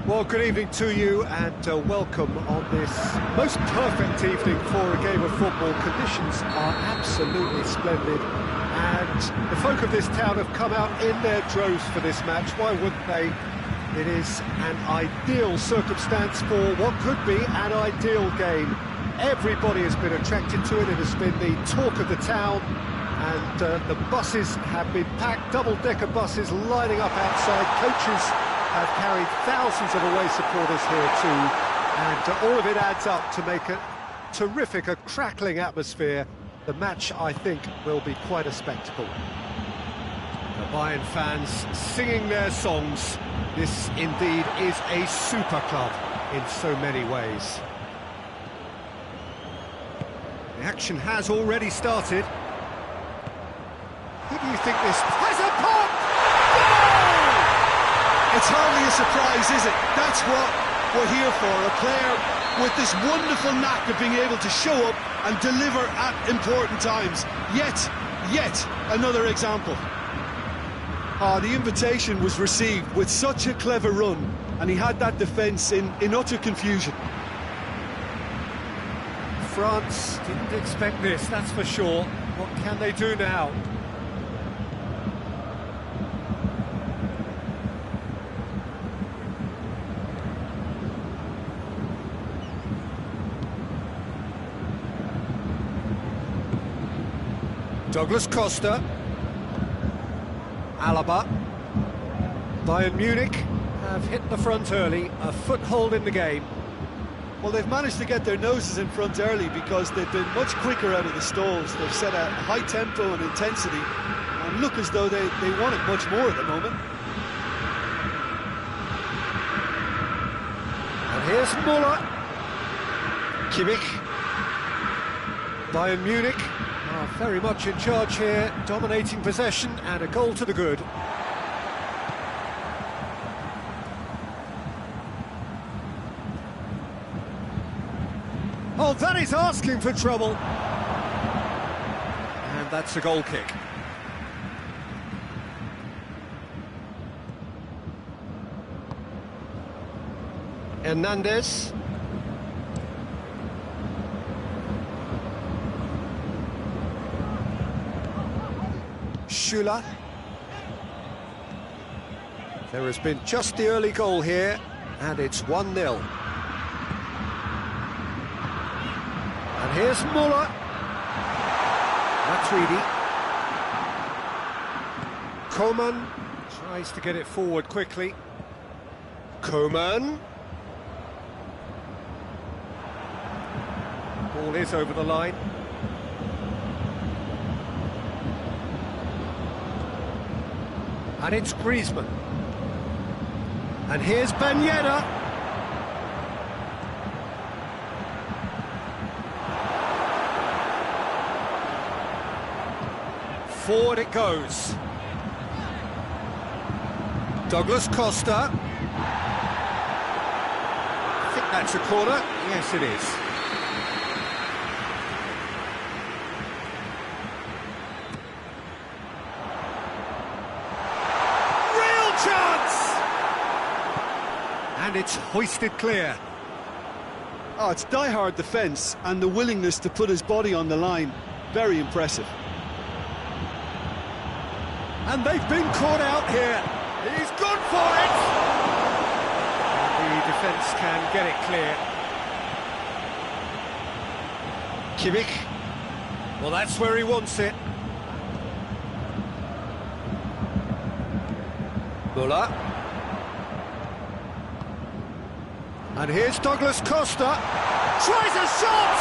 Well, good evening to you and welcome on this most perfect evening for a game of football. Conditions are absolutely splendid and the folk of this town have come out in their droves for this match. Why wouldn't they? It is an ideal circumstance for what could be an ideal game. Everybody has been attracted to it. It has been the talk of the town and the buses have been packed, double-decker buses lining up outside. Coaches have carried thousands of away supporters here too, and all of it adds up to make a terrific, a crackling atmosphere. The match, I think, will be quite a spectacle. The Bayern fans singing their songs. This indeed is a super club in so many ways. The action has already started. Who do you think this has a pop? It's hardly a surprise, is it? That's what we're here for. A player with this wonderful knack of being able to show up and deliver at important times. Yet another example. The invitation was received with such a clever run, and he had that defence in utter confusion. France didn't expect this, that's for sure. What can they do now? Douglas Costa, Alaba. Bayern Munich have hit the front early, a foothold in the game. Well, they've managed to get their noses in front early because they've been much quicker out of the stalls. They've set a high tempo and intensity and look as though they want it much more at the moment. And here's Müller. Kimmich. Bayern Munich are very much in charge here, dominating possession and a goal to the good. Oh, that is asking for trouble. And that's a goal kick. Hernandez. Schüller. There has been just the early goal here, and it's 1-0. And here's Müller. Matuidi. Coman tries to get it forward quickly. Coman. Ball is over the line. And it's Griezmann. And here's Ben Yedder. Forward it goes. Douglas Costa. I think that's a corner. Yes, it is. Real chance! And it's hoisted clear. Oh, it's die-hard defence and the willingness to put his body on the line. Very impressive. And they've been caught out here. He's gone for it! And the defence can get it clear. Kimmich. Well, that's where he wants it. Müller. And here's Douglas Costa. Tries a shot!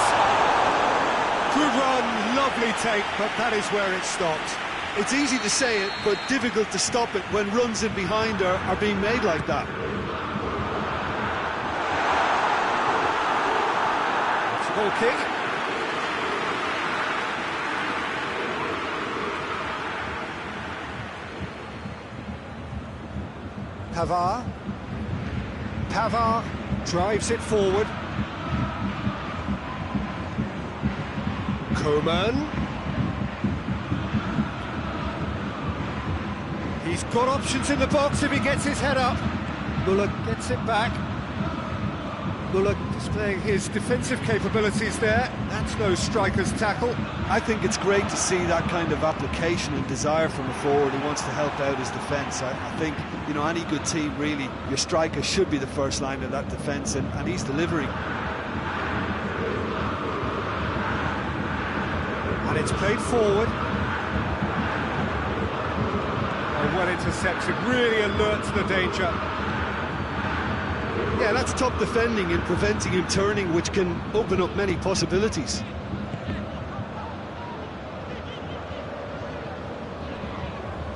Good run, lovely take, but that is where it stopped. It's easy to say it, but difficult to stop it when runs in behind are being made like that. It's a goal kick. Pavard drives it forward. Coman. He's got options in the box if he gets his head up. Muller gets it back. Muller displaying his defensive capabilities there. That's no striker's tackle. I think it's great to see that kind of application and desire from a forward who wants to help out his defence. I think, you know, any good team, really, your striker should be the first line of that defence, and he's delivering. And it's played forward. Well intercepted, really alerts the danger. Yeah, that's top defending and preventing him turning, which can open up many possibilities.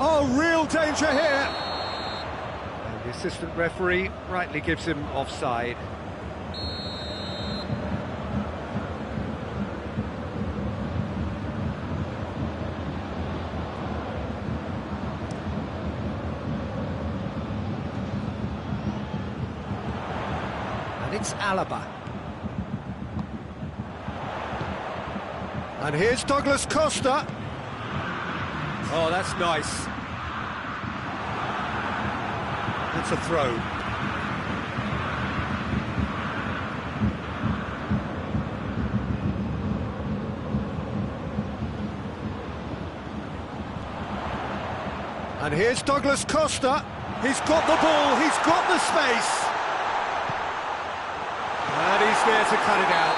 Oh, real danger here! And the assistant referee rightly gives him offside. It's Alaba. And here's Douglas Costa. Oh, that's nice. That's a throw. And here's Douglas Costa. He's got the ball, he's got the space. And he's there to cut it out.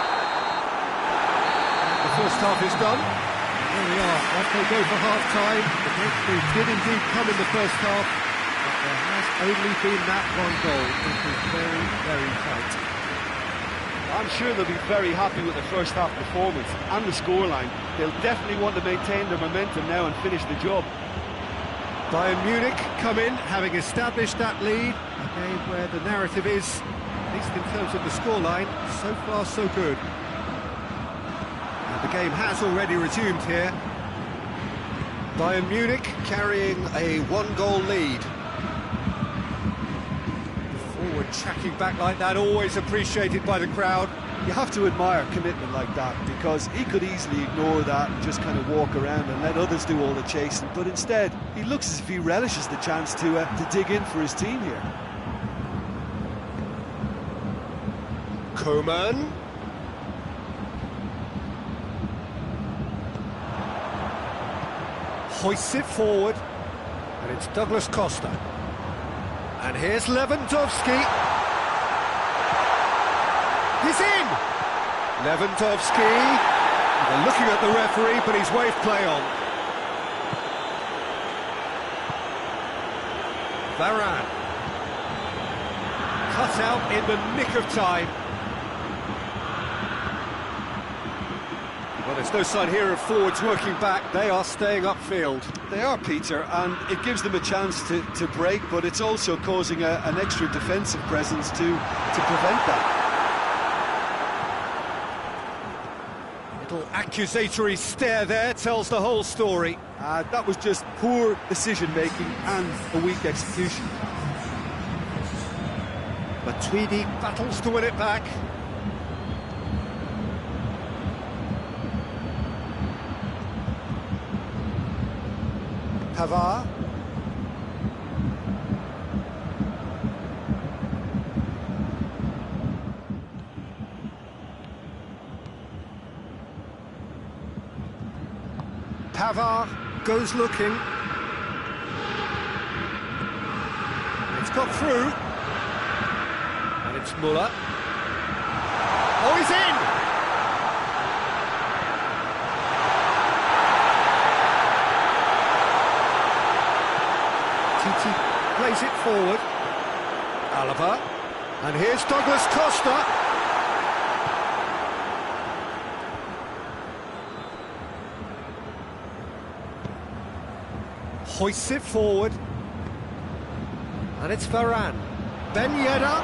The first half is done. There we are, off they go for half-time. The breakthrough did indeed come in the first half, but there has only been that one goal. It was very, very tight. I'm sure they'll be very happy with the first half performance and the scoreline. They'll definitely want to maintain their momentum now and finish the job. Bayern Munich come in, having established that lead. A game where the narrative is, at least in terms of the scoreline, so far so good. And the game has already resumed here. Bayern Munich carrying a one-goal lead. The forward tracking back like that, always appreciated by the crowd. You have to admire commitment like that, because he could easily ignore that and just kind of walk around and let others do all the chasing, but instead he looks as if he relishes the chance to dig in for his team here. Coman. Hoists it forward, and it's Douglas Costa. And here's Lewandowski. He's in! Lewandowski. They're looking at the referee, but he's waved play on. Varane. Cut out in the nick of time. Well, there's no sign here of forwards working back. They are staying upfield. They are, Peter, and it gives them a chance to break, but it's also causing an extra defensive presence to prevent that. Little accusatory stare there tells the whole story. That was just poor decision-making and a weak execution. Matuidi battles to win it back. Pavard. Pavard goes looking. It's got through. And it's Muller. Oh, he's in! Titi plays it forward. Alaba. And here's Douglas Costa. Hoists it forward. And it's Varane. Ben Yedder.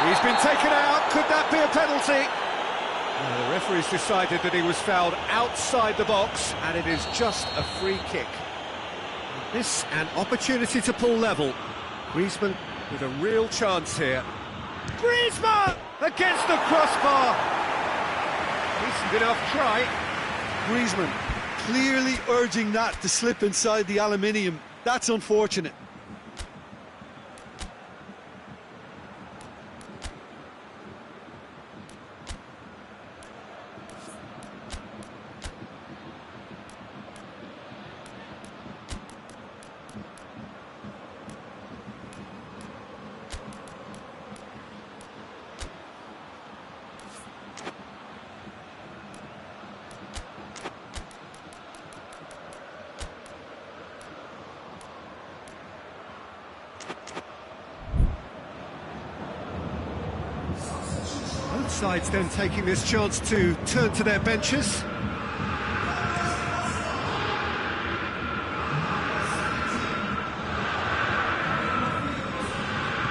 He's been taken out. Could that be a penalty? No, the referee's decided that he was fouled outside the box, and it is just a free kick. This an opportunity to pull level. Griezmann with a real chance here. Griezmann against the crossbar. Decent enough try. Griezmann clearly urging that to slip inside the aluminium. That's unfortunate. sides then taking this chance to turn to their benches.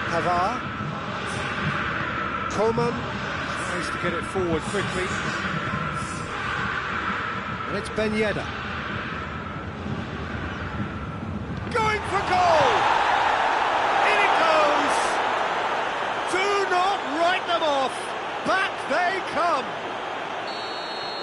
Pavard. Coman tries to get it forward quickly. And it's Ben Yedder. Going for goal! In it goes! Do not write them off! Back they come!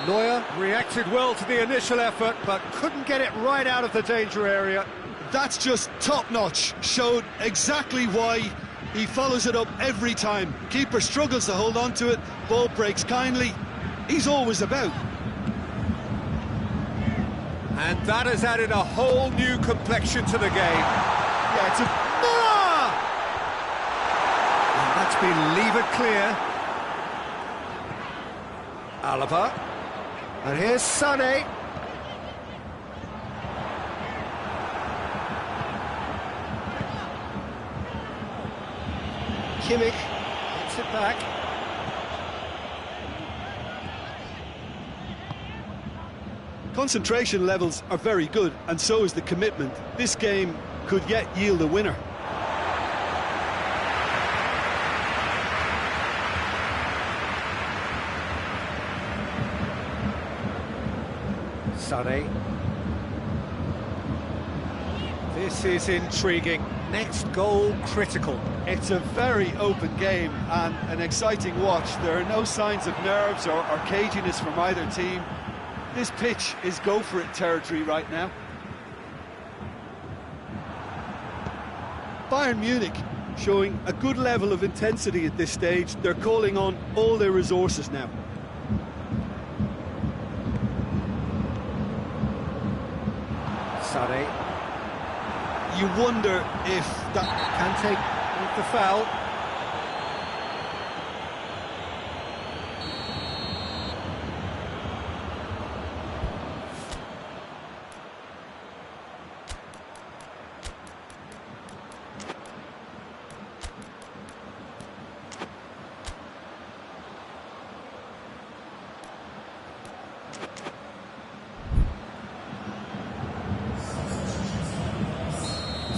Neuer reacted well to the initial effort, but couldn't get it right out of the danger area. That's just top-notch. Showed exactly why he follows it up every time. Keeper struggles to hold on to it, ball breaks kindly. He's always about. And that has added a whole new complexion to the game. Yeah, it's a... Miller! And that's been levered clear. Alaba. And here's Sané. Kimmich gets it back. Concentration levels are very good, and so is the commitment. This game could yet yield a winner. Sané. This is intriguing. Next goal critical. It's a very open game and an exciting watch. There are no signs of nerves or caginess from either team. This pitch is go-for-it territory right now. Bayern Munich showing a good level of intensity at this stage. They're calling on all their resources now. Sané. You wonder if that... Kante with the foul.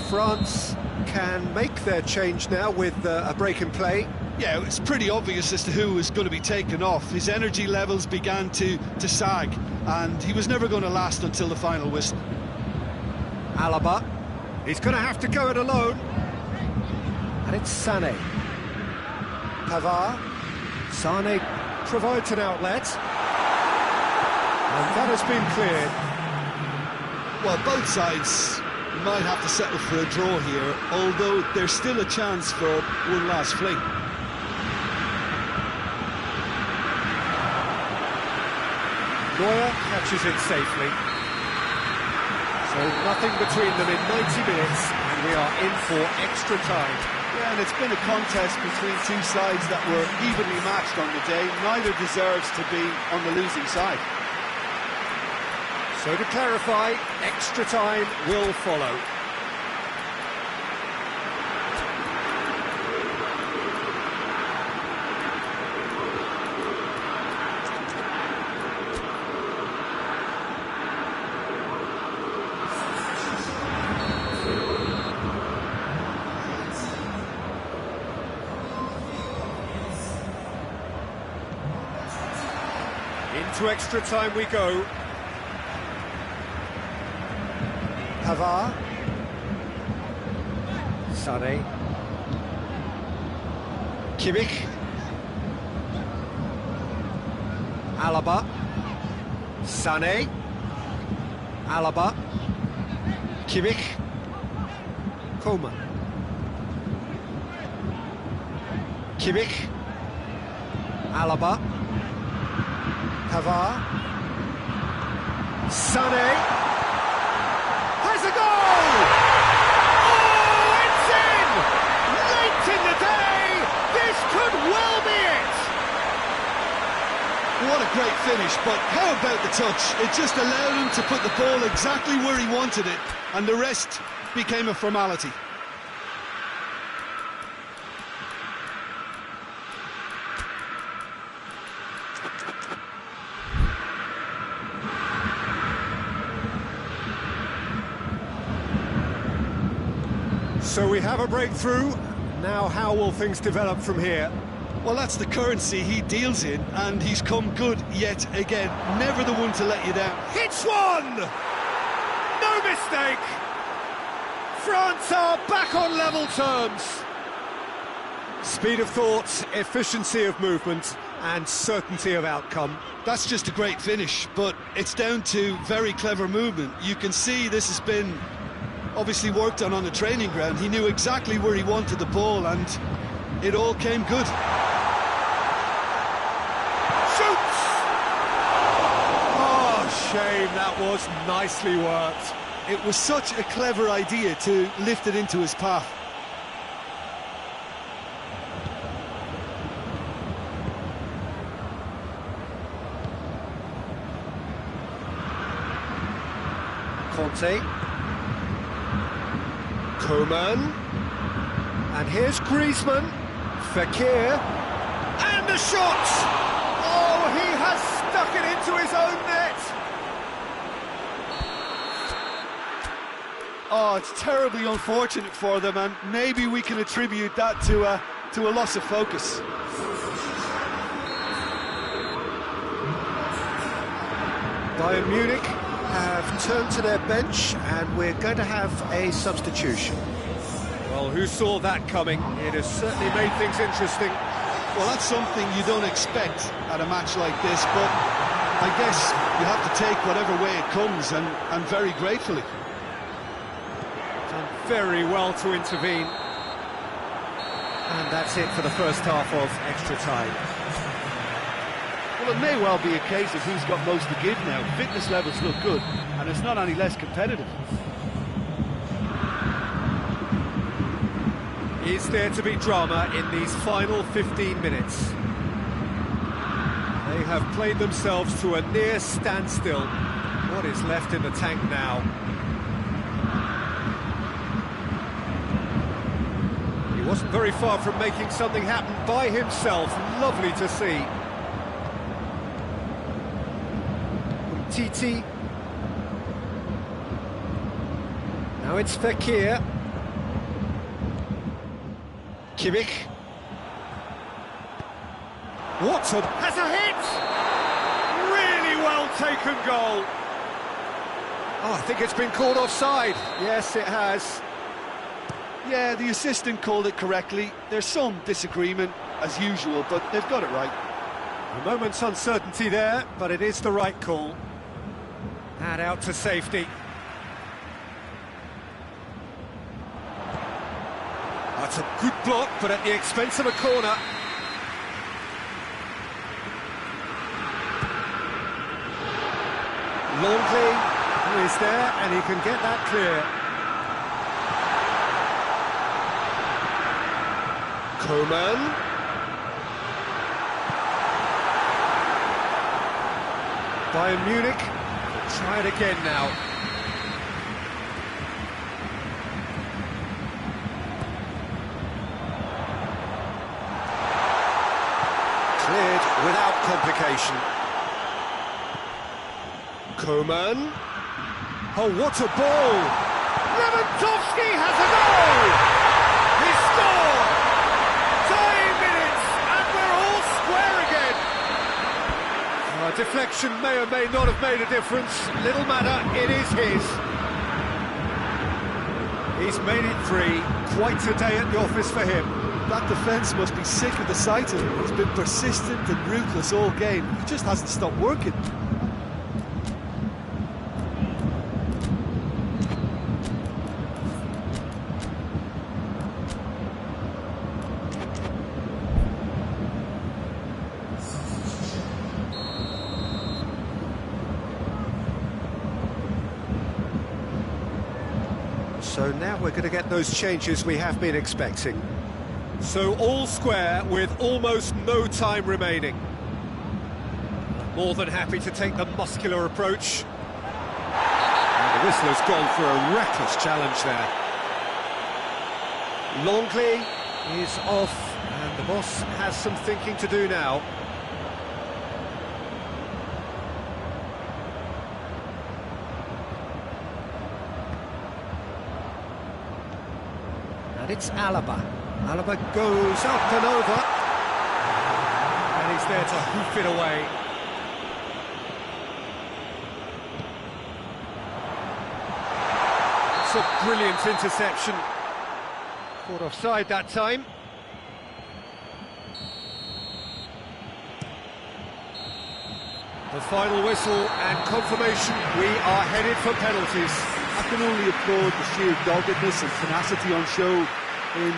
France can make their change now with a break in play. Yeah, it's pretty obvious as to who was going to be taken off. His energy levels began to sag, and he was never going to last until the final whistle. Alaba. He's going to have to go it alone. And it's Sané. Pavard. Sané provides an outlet. And that has been cleared. Well, both sides might have to settle for a draw here, although there's still a chance for one last fling. Neuer catches it safely. So nothing between them in 90 minutes, and we are in for extra time. Yeah, and it's been a contest between two sides that were evenly matched on the day. Neither deserves to be on the losing side. So to clarify, extra time will follow. Into extra time we go. Pavard. Sané. Kimmich. Alaba. Sané. Alaba. Kimmich. Coman. Kimmich. Alaba. Pavard. Sané. Has a goal! Oh, it's in! Late in the day, this could well be it! What a great finish, but how about the touch? It just allowed him to put the ball exactly where he wanted it, and the rest became a formality. So we have a breakthrough. Now how will things develop from here? Well, that's the currency he deals in, and he's come good yet again. Never the one to let you down. Hits one! No mistake! France are back on level terms. Speed of thought, efficiency of movement, and certainty of outcome. That's just a great finish, but it's down to very clever movement. You can see this has been obviously worked on the training ground. He knew exactly where he wanted the ball, and it all came good. Shoots! Oh, shame, that was nicely worked. It was such a clever idea to lift it into his path. Conte. Coman. And here's Griezmann. Fekir. And the shot! Oh, he has stuck it into his own net! Oh, it's terribly unfortunate for them, and maybe we can attribute that to a loss of focus. Bayern Munich have turned to their bench, and we're going to have a substitution. Well, who saw that coming? It has certainly made things interesting. Well, that's something you don't expect at a match like this, but I guess you have to take whatever way it comes, and very gratefully. Done very well to intervene. And that's it for the first half of extra time. Well, it may well be a case of who's got most to give now. Fitness levels look good, and it's not any less competitive. Is there to be drama in these final 15 minutes? They have played themselves to a near standstill. What is left in the tank now? He wasn't very far from making something happen by himself. Lovely to see. Titi. Now it's Fekir. Kimmich. What a... has a hit! Really well taken goal. Oh, I think it's been called offside. Yes, it has. Yeah, the assistant called it correctly. There's some disagreement, as usual, but they've got it right. A moment's uncertainty there, but it is the right call. And out to safety. That's a good block, but at the expense of a corner. Longley is there, and he can get that clear. Coman. Bayern Munich try it again now. Cleared without complication. Coman. Oh, what a ball! Lewandowski has a goal! He scored! Tying minutes, and we're all square again. Deflection may or may not have made a difference. Little matter, it is his. He's made it 3. Quite a day at the office for him. That defence must be sick of the sight of him. He's been persistent and ruthless all game. He just hasn't stopped working. So now we're going to get those changes we have been expecting. So all square with almost no time remaining. More than happy to take the muscular approach. And the whistle has gone for a reckless challenge there. Longley is off, and the boss has some thinking to do now. And it's Alaba. Alaba goes up and over. And he's there to hoof it away. It's a brilliant interception. Caught offside that time. The final whistle and confirmation, we are headed for penalties. I can only applaud the sheer doggedness and tenacity on show in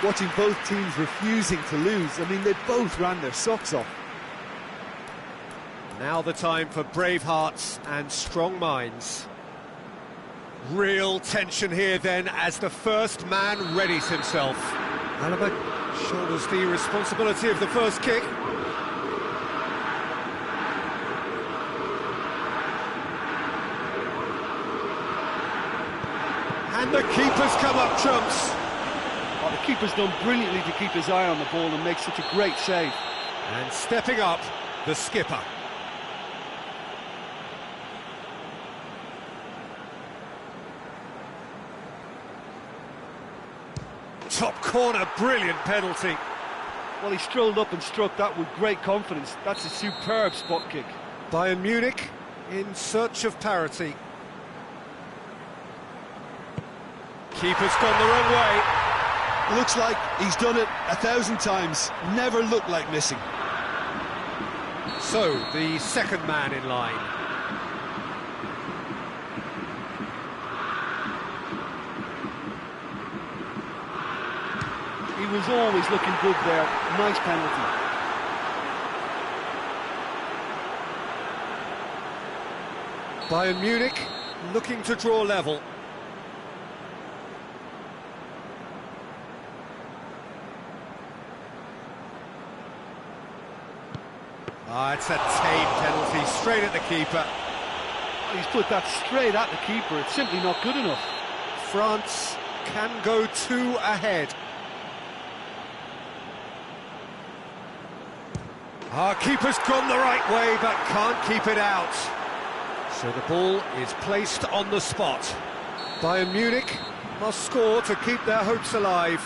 watching both teams refusing to lose. I mean, they both ran their socks off. Now the time for brave hearts and strong minds. Real tension here then as the first man readies himself. Alaba shoulders the responsibility of the first kick. And the keeper's come up trumps. Oh, the keeper's done brilliantly to keep his eye on the ball and make such a great save. And stepping up, the skipper. Top corner, brilliant penalty. Well, he strolled up and struck that with great confidence. That's a superb spot kick. Bayern Munich in search of parity. Keeper's gone the wrong way. Looks like he's done it 1,000 times. Never looked like missing. So, the second man in line. He was always looking good there. Nice penalty. Bayern Munich looking to draw level. It's a tame penalty, straight at the keeper. He's put that straight at the keeper. It's simply not good enough. France can go 2 ahead. Our keeper's gone the right way, but can't keep it out. So the ball is placed on the spot. Bayern Munich must score to keep their hopes alive.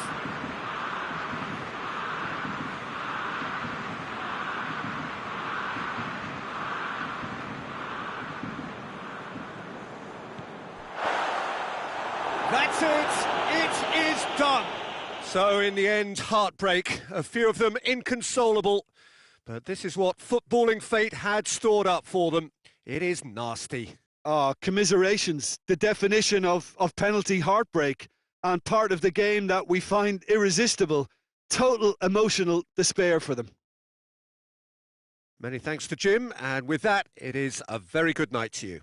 That's it! It is done! So in the end, heartbreak. A few of them inconsolable. But this is what footballing fate had stored up for them. It is nasty. Commiserations, the definition of penalty heartbreak, and part of the game that we find irresistible. Total emotional despair for them. Many thanks to Jim, and with that, it is a very good night to you.